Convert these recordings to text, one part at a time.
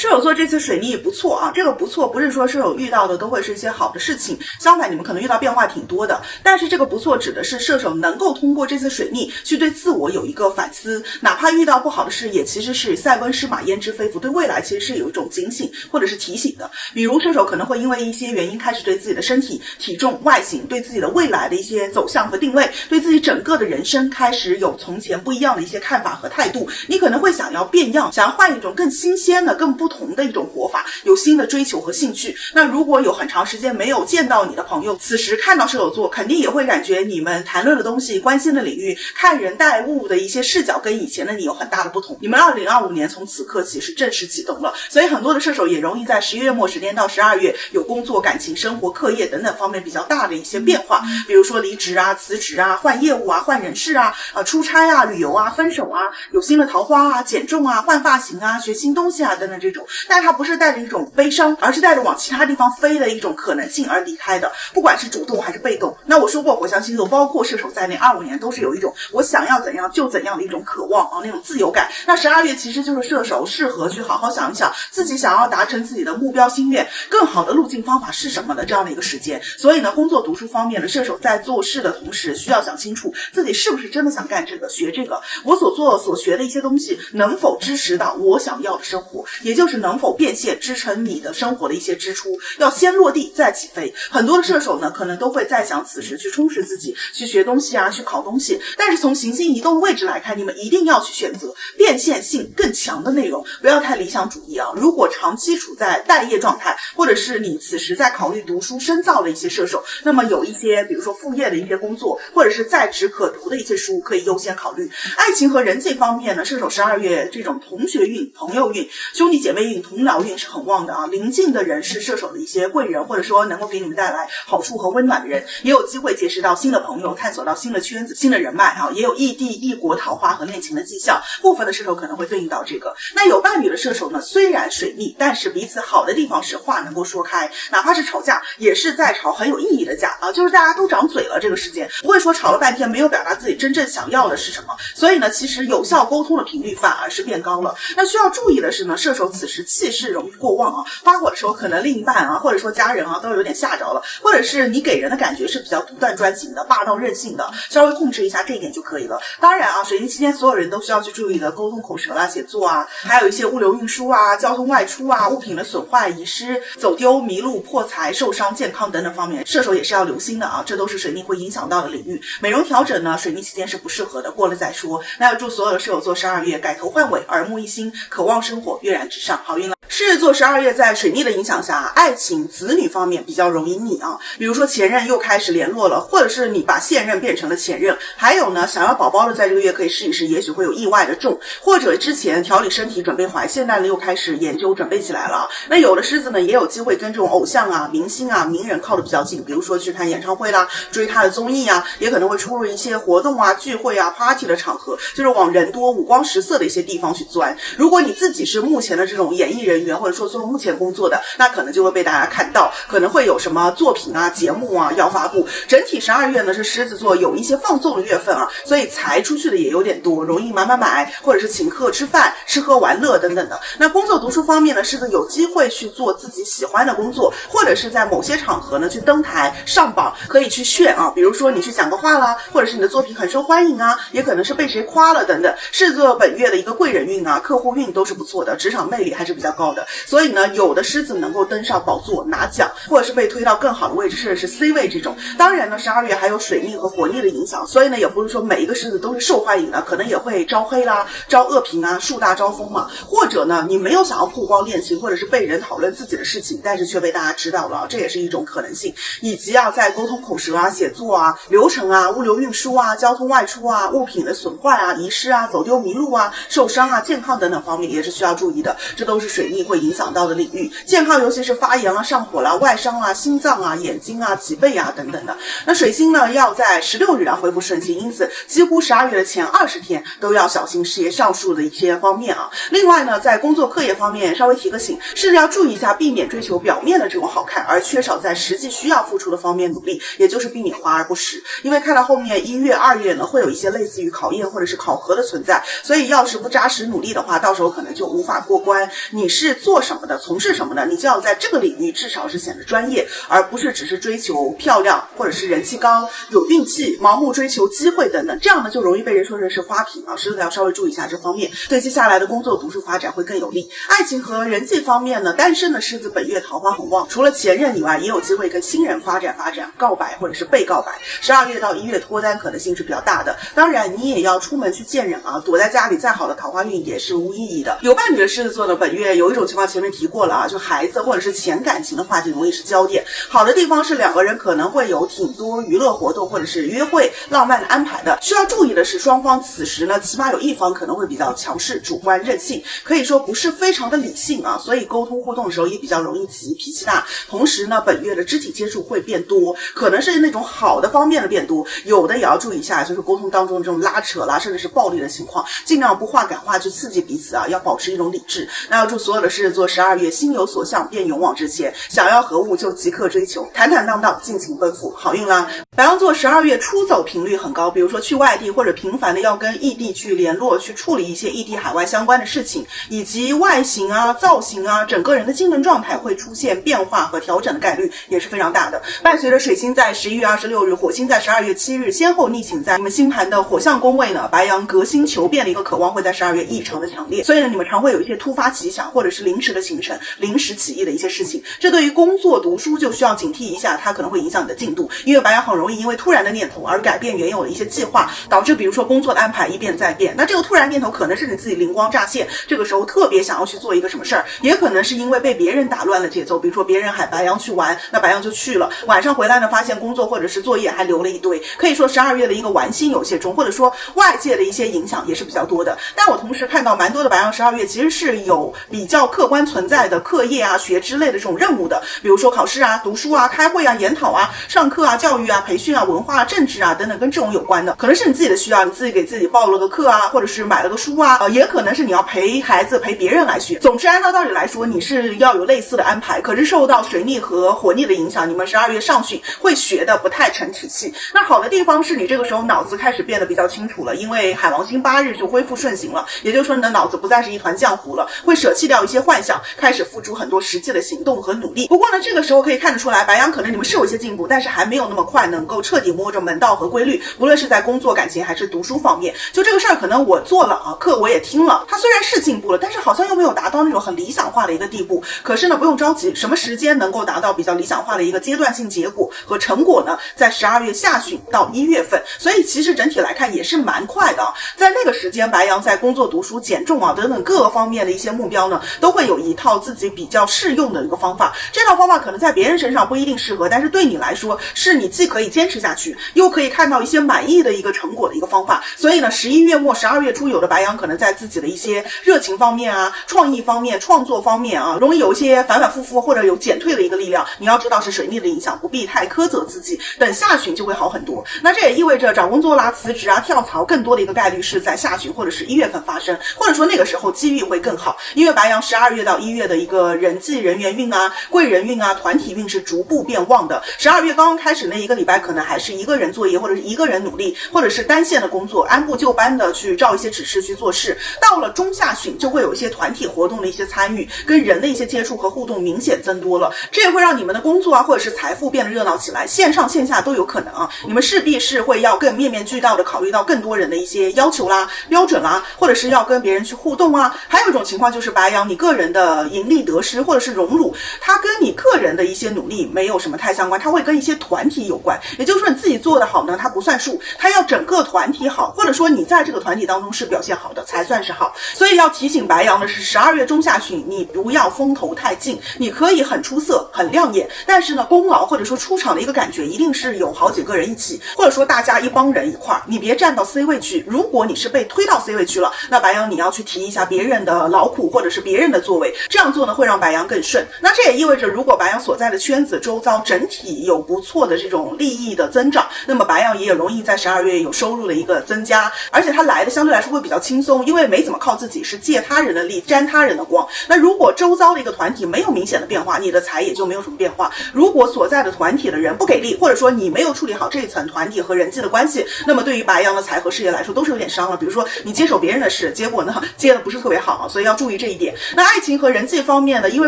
射手座这次水逆不错啊，这个不错不是说射手遇到的都会是一些好的事情，相反你们可能遇到变化挺多的，但是这个不错指的是射手能够通过这次水逆去对自我有一个反思，哪怕遇到不好的事也其实是塞翁失马焉知非福，对未来其实是有一种警醒或者是提醒的。比如射手可能会因为一些原因开始对自己的身体、体重、外形，对自己的未来的一些走向和定位，对自己整个的人生开始有从前不一样的一些看法和态度，你可能会想要变样，想要换一种更新鲜的、更不同的一种活法，有新的追求和兴趣。那如果有很长时间没有见到你的朋友，此时看到射手座，肯定也会感觉你们谈论的东西、关心的领域、看人待物的一些视角跟以前的你有很大的不同。你们2025年从此刻起是正式启动了，所以很多的射手也容易在11月末时间到12月有工作、感情、生活、课业等等方面比较大的一些变化，比如说离职啊、辞职啊、换业务啊、换人事啊、出差啊、旅游啊、分手啊、有新的桃花啊、减重啊、换发型啊、学新东西啊等等这种。但是它不是带着一种悲伤，而是带着往其他地方飞的一种可能性而离开的，不管是主动还是被动。那我说过火象星座包括射手在内25年都是有一种我想要怎样就怎样的一种渴望啊，那种自由感。那12月其实就是射手适合去好好想一想自己想要达成自己的目标心愿，更好的路径方法是什么的这样的一个时间。所以呢，工作读书方面呢，射手在做事的同时需要想清楚自己是不是真的想干这个学这个，我所做所学的一些东西能否支持到我想要的生活，也就是能否变现支撑你的生活的一些支出，要先落地再起飞。很多的射手呢可能都会在想此时去充实自己，去学东西啊，去考东西，但是从行星移动位置来看，你们一定要去选择变现性更强的内容，不要太理想主义啊。如果长期处在待业状态，或者是你此时在考虑读书深造的一些射手，那么有一些比如说副业的一些工作，或者是在职可读的一些书可以优先考虑。爱情和人际方面呢，射手12月这种同学运、朋友运、兄弟姐妹运、同僚运是很旺的啊。邻近的人是射手的一些贵人，或者说能够给你们带来好处和温暖的人，也有机会结识到新的朋友，探索到新的圈子、新的人脉啊，也有异地异国桃花和恋情的迹象。部分的射手可能会对应到这个。那有伴侣的射手呢，虽然水逆，但是彼此好的地方是话能够说开，哪怕是吵架也是在吵很有意义的架啊，就是大家都长嘴了，这个时间不会说吵了半天没有表达自己真正想要的是什么。所以呢，其实有效沟通的频率反而是变高了。那需要注意的是呢，射手此时气势容易过旺啊，发火的时候可能另一半啊，或者说家人啊都有点吓着了，或者是你给人的感觉是比较独断专行的、霸道任性的，稍微控制一下这一点就可以了。当然啊，水逆期间所有人都需要去注意的沟通口舌啦、写作啊，还有一些物流运输啊、交通外出啊、物品的损坏、遗失、走丢、迷路、破财、受伤、健康等等方面，射手也是要留心的啊，这都是水逆会影响到的领域。美容调整呢，水逆期间是不适合的，过了再说。那要祝所有的射手座12月改头换尾，耳目一新，渴望生活，跃然纸上，好运了。狮子座12月在水逆的影响下，爱情、子女方面比较容易腻啊，比如说前任又开始联络了，或者是你把现任变成了前任。还有呢，想要宝宝的在这个月可以试一试，也许会有意外的中，或者之前调理身体准备怀，现在呢又开始研究准备起来了。那有的狮子呢也有机会跟这种偶像啊、明星啊、名人靠得比较近，比如说去看演唱会啦，追他的综艺啊，也可能会出入一些活动啊、聚会啊、party 的场合，就是往人多、五光十色的一些地方去钻。如果你自己是目前的这种演艺人员，或者说做目前工作的，那可能就会被大家看到，可能会有什么作品啊、节目啊要发布。整体12月呢是狮子座有一些放纵的月份啊，所以财出去的也有点多，容易买，或者是请客吃饭、吃喝玩乐等等的。那工作读书方面呢，狮子有机会去做自己喜欢的工作，或者是在某些场合呢去登台上榜，可以去炫啊，比如说你去讲个话啦，或者是你的作品很受欢迎啊，也可能是被谁夸了等等。狮子座本月的一个贵人运啊、客户运都是不错的，职场魅力还是比较高的。所以呢，有的狮子能够登上宝座拿奖，或者是被推到更好的位置，甚至是 C 位这种。当然呢，12月还有水逆和火逆的影响，所以呢，也不是说每一个狮子都是受欢迎的，可能也会招黑啦、招恶评啊、树大招风嘛。或者呢，你没有想要曝光恋情，或者是被人讨论自己的事情，但是却被大家知道了，这也是一种可能性。以及啊，在沟通口舌啊、写作啊、流程啊、物流运输啊、交通外出啊、物品的损坏啊、遗失啊、走丢迷路啊、受伤啊、健康等等方面也是需要注意的，这都是水逆会影响到的领域。健康尤其是发炎啊、上火啦、外伤啊、心脏啊、眼睛啊、脊背啊等等的。那水星呢要在16日恢复顺行，因此几乎12月的前20天都要小心事业上述的一些方面啊。另外呢，在工作课业方面稍微提个醒，是要注意一下，避免追求表面的这种好看，而缺少在实际需要付出的方面努力，也就是避免华而不实。因为看到后面1月、2月呢，会有一些类似于考验或者是考核的存在，所以要是不扎实努力的话，到时候可能就无法过关。你是做什么的，从事什么的，你就要在这个领域至少是显得专业，而不是只是追求漂亮或者是人气高、有运气、盲目追求机会等等，这样呢就容易被人说成是花瓶啊，是的要稍微注意一下这方面，对接下来的工作读书发展会更有利。爱情和人际方面呢，单身的狮子本月桃花很旺，除了前任以外，也有机会跟新人发展告白或者是被告白。12月到1月脱单可能性是比较大的，当然你也要出门去见人啊，躲在家里再好的桃花运也是无意义的。有伴侣的狮子座呢，本月有一种情况前面提过了啊，就孩子或者是前感情的话题容易是焦点。好的地方是两个人可能会有挺多娱乐活动或者是约会浪漫的安排的，需要注意的是双方此时呢起码有一方可能会比较强势、主观、任性，可以说不是非常的理性啊，所以沟通互动的时候也比较容易急、脾气大。同时呢，本月的肢体接触会变多，可能是那种好的方面的变多，有的也要注意一下，就是沟通当中这种拉扯啦，甚至是暴力的情况，尽量不话赶话去刺激彼此啊，要保持一种理智。那要祝所有的狮子座12月心有所向，便勇往直前，想要何物就即刻追求，坦坦荡荡，尽情奔赴，好运啦！白羊座12月出走频率很高，比如说去外地或者频繁的要跟异地去联络，去处理一些异地海外相关的事情，以及外形啊、造型啊，整个人的精神状态会出现变化和调整的概率也是非常大的。伴随着水星在11月26日，火星在12月7日先后逆行在你们星盘的火象宫位呢，白羊革新求变的一个渴望会在12月异常的强烈，所以呢，你们常会有一些突发奇想或者是临时的行程、临时起意的一些事情，这对于工作读书就需要警惕一下，它可能会影响你的进度，因为白羊很容易因为突然的念头而改变原有的一些计划，导致比如说工作的安排一变再变。那这个突然念头可能是你自己灵光乍现，这个时候特别想要去做一个什么事儿，也可能是因为被别人打乱了节奏，比如说别人喊白羊去玩，那白羊就去了，晚上回来呢发现工作或者是作业还留了一堆，可以说12月的一个玩心有些重，或者说外界的一些影响也是比较多的。但我同时看到蛮多的白羊12月其实是有比较客观存在的课业啊、学之类的这种任务的，比如说考试啊、读书啊、开会啊、研讨啊、上课啊、教育啊、培训啊、文化啊、政治啊等等跟这种有关的，可能是你自己的需要，你自己给自己报了个课啊，或者是买了个书啊，也可能是你要陪孩子陪别人来学。总之按照道理来说，你是要有类似的安排，可是受到水逆和火逆的影响，你们12月上旬会学的不太成体系。那好的地方是你这个时候脑子开始变得比较清楚了，因为海王星8日就恢复顺行了，也就是说你的脑子不再是一团浆糊了，会舍弃掉一些幻想，开始付出很多实际的行动和努力。不过呢，这个时候可以看得出来，白羊可能你们是有一些进步，但是还没有那么快能够彻底摸着门道和规律，无论是在工作、感情还是读书方面。就这个事儿可能我做了啊，课我也听了，它虽然是进步了，但是好像又没有达到那种很理想化的一个地步。可是呢，不用着急，什么时间能够达到比较理想化的一个阶段性结果和成果呢？在12月下旬到1月份，所以其实整体来看也是蛮快的。在那个时间，白羊在工作、读书、减重啊等等各个方面的一些目标呢，都会有一套自己比较适用的一个方法。这套方法可能在别人身上不一定适合，但是对你来说，是你既可以坚持下去，又可以看到一些满意的一个成果的一个方法。所以呢，11月末、12月初，有的白羊可能在自己的一些热情方面啊、创意方面、创作方面啊，容易有一些反反复复或者有减退的一个力量。你要知道是水逆的影响，不必太苛责自己，等下旬就会好很多。那这也意味着找工作啦、辞职啊、跳槽更多的一个概率是在下旬或者是1月份发生，或者说那个时候机遇会更好，因为白羊12月到1月的一个人际人缘运啊、贵人运啊、团体运是逐步变旺的。12月刚刚开始那一个礼拜可能还是一个人作业，或者是一个人努力，或者是单线的工作，按部就班的去照一些指示去做事。到了中下旬就会有一些团体活动的一些参与，跟人的一些接触和互动明显增多了，这也会让你们的工作啊或者是财富变得热闹起来，线上线下都有可能啊。你们势必是会要更面面俱到的考虑到更多人的一些要求啦、标准啦，或者是要跟别人去互动啊。还有一种情况就是白羊你个人的盈利得失或者是荣辱，它跟你个人的一些努力没有什么太相关，它会跟一些团体有关。也就是说你自己做的好呢，它不算数，它要整个团体好，或者说你在这个团体当中是表现好的才算是好。所以要提醒白羊的是12月中下旬你不要风头太劲，你可以很出色很亮眼，但是呢功劳或者说出场的一个感觉一定是有好几个人一起，或者说大家一帮人一块儿，你别站到 C 位去。如果你是被推到 C 位去了，那白羊你要去提一下别人的劳苦或者是别人的作为，这样做呢会让白羊更顺。那这也意味着如果白羊所在的圈子周遭整体有不错的这种利益的增长，那么白羊也容易在12月有收入的一个增加，而且它来的相对来说会比较轻松，因为没怎么靠自己，是借他人的力沾他人的光。那如果周遭的一个团体没有明显的变化，你的财也就没有什么变化。如果所在的团体的人不给力，或者说你没有处理好这一层团体和人际的关系，那么对于白羊的财和事业来说都是有点伤了。比如说你接手别人的事，结果呢接的不是特别好，所以要注意这这一点。那爱情和人际方面呢，因为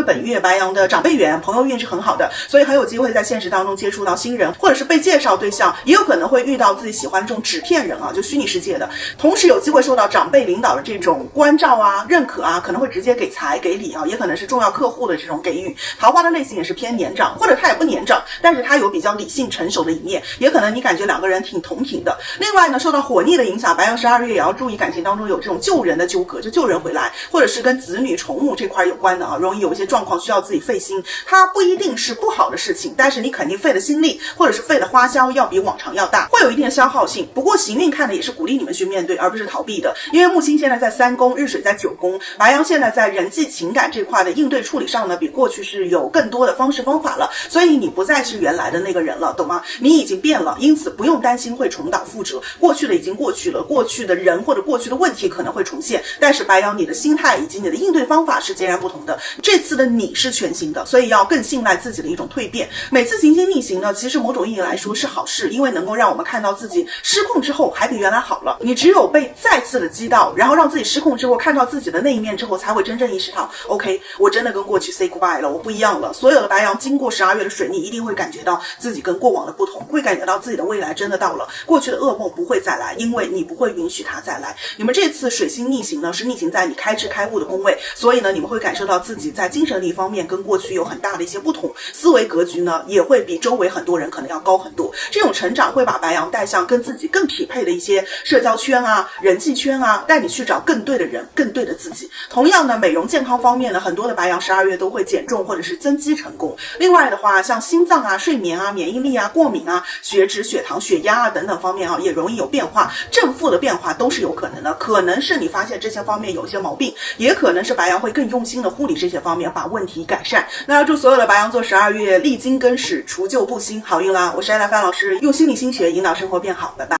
本月白羊的长辈缘、朋友运是很好的，所以很有机会在现实当中接触到新人，或者是被介绍对象，也有可能会遇到自己喜欢的这种纸片人啊，就虚拟世界的。同时有机会受到长辈领导的这种关照啊、认可啊，可能会直接给财给礼啊，也可能是重要客户的这种给予。桃花的类型也是偏年长，或者他也不年长，但是他有比较理性成熟的一面，也可能你感觉两个人挺同频的。另外呢，受到火逆的影响，白羊12月也要注意感情当中有这种救人的纠葛，就救人回来，或者是跟子女宠物这块有关的啊，容易有一些状况需要自己费心。它不一定是不好的事情，但是你肯定费的心力或者是费的花销要比往常要大，会有一定的消耗性。不过行运看的也是鼓励你们去面对，而不是逃避的。因为木星现在在3宫，日水在9宫，白羊现在在人际情感这块的应对处理上呢，比过去是有更多的方式方法了，所以你不再是原来的那个人了，懂吗？你已经变了，因此不用担心会重蹈覆辙，过去的已经过去了，过去的人或者过去的问题可能会重现，但是白羊你的心态以及你的应对方法是截然不同的，这次的你是全新的，所以要更信赖自己的一种蜕变。每次行星逆行呢，其实某种意义来说是好事，因为能够让我们看到自己失控之后还比原来好了。你只有被再次的击倒，然后让自己失控之后看到自己的那一面之后，才会真正意识到 OK， 我真的跟过去 say goodbye 了，我不一样了。所有的白羊经过12月的水逆，一定会感觉到自己跟过往的不同，会感觉到自己的未来真的到了，过去的噩梦不会再来，因为你不会允许它再来。你们这次水星逆行呢，是逆行在你开智开悟的宫位，所以呢，你们会感受到自己在精神力方面跟过去有很大的一些不同，思维格局呢也会比周围很多人可能要高很多。这种成长会把白羊带向跟自己更匹配的一些社交圈啊、人际圈啊，带你去找更对的人、更对的自己。同样呢，美容健康方面呢，很多的白羊12月都会减重或者是增肌成功。另外的话，像心脏啊、睡眠啊、免疫力啊、过敏啊、血脂、血糖、血压啊等等方面啊，也容易有变化，正负的变化都是有可能的。可能是你发现这些方面有一些毛病，也可能是白羊会更用心的护理这些方面，把问题改善。那要祝所有的白羊座12月历经更始，除旧布新，好运啦！我是艾拉帆老师，用心理心学引导生活变好，拜拜。